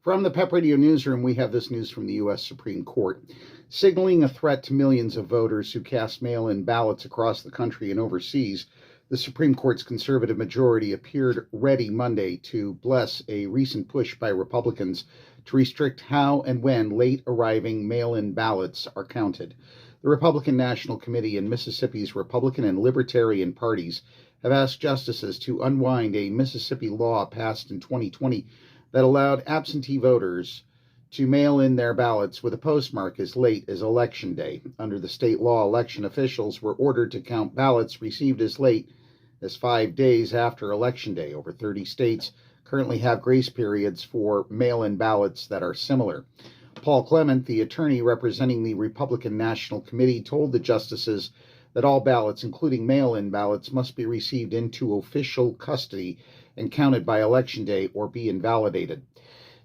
From the PEP Radio Newsroom, we have this news from the U.S. Supreme Court. Signaling a threat to millions of voters who cast mail-in ballots across the country and overseas, the Supreme Court's conservative majority appeared ready Monday to bless a recent push by Republicans to restrict how and when late-arriving mail-in ballots are counted. The Republican National Committee and Mississippi's Republican and Libertarian parties have asked justices to unwind a Mississippi law passed in 2020 that allowed absentee voters to mail in their ballots with a postmark as late as Election Day. Under the state law, election officials were ordered to count ballots received as late as 5 days after Election Day. Over 30 states currently have grace periods for mail-in ballots that are similar. Paul Clement, the attorney representing the Republican National Committee, told the justices that all ballots, including mail-in ballots, must be received into official custody and counted by Election Day or be invalidated.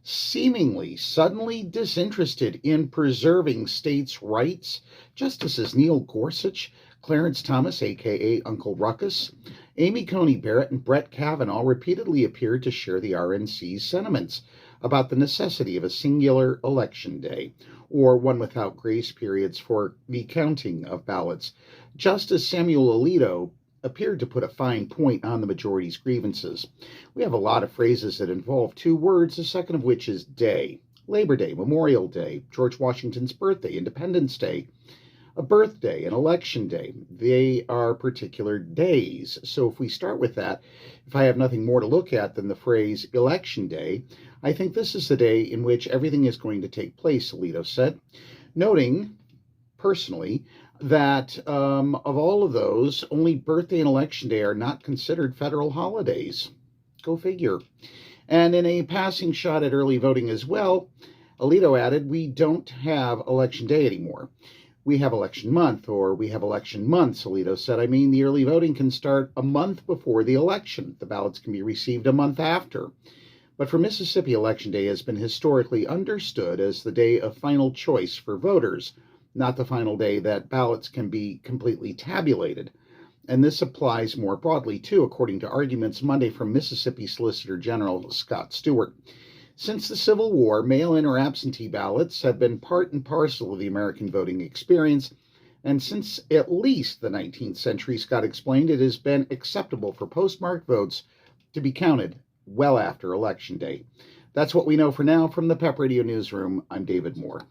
Seemingly suddenly disinterested in preserving states' rights, Justices Neil Gorsuch, Clarence Thomas, a.k.a. Uncle Ruckus, Amy Coney Barrett, and Brett Kavanaugh repeatedly appeared to share the RNC's sentiments about the necessity of a singular election day, or one without grace periods for the counting of ballots. Justice Samuel Alito appeared to put a fine point on the majority's grievances. We have a lot of phrases that involve two words, the second of which is day. Labor Day, Memorial Day, George Washington's birthday, Independence Day, a birthday, an election day. They are particular days. So if we start with that, if I have nothing more to look at than the phrase election day, I think this is the day in which everything is going to take place, Alito said, noting personally that of all of those, only birthday and election day are not considered federal holidays. Go figure. And in a passing shot at early voting as well, Alito added, we don't have election day anymore. We have election month, or we have election months, Alito said. I mean, the early voting can start a month before the election. The ballots can be received a month after. But for Mississippi, Election Day has been historically understood as the day of final choice for voters, not the final day that ballots can be completely tabulated. And this applies more broadly, too, according to arguments Monday from Mississippi Solicitor General Scott Stewart. Since the Civil War, mail-in or absentee ballots have been part and parcel of the American voting experience, and since at least the 19th century, Scott explained, it has been acceptable for postmarked votes to be counted well after Election Day. That's what we know for now. From the PEP Radio Newsroom, I'm David Moore.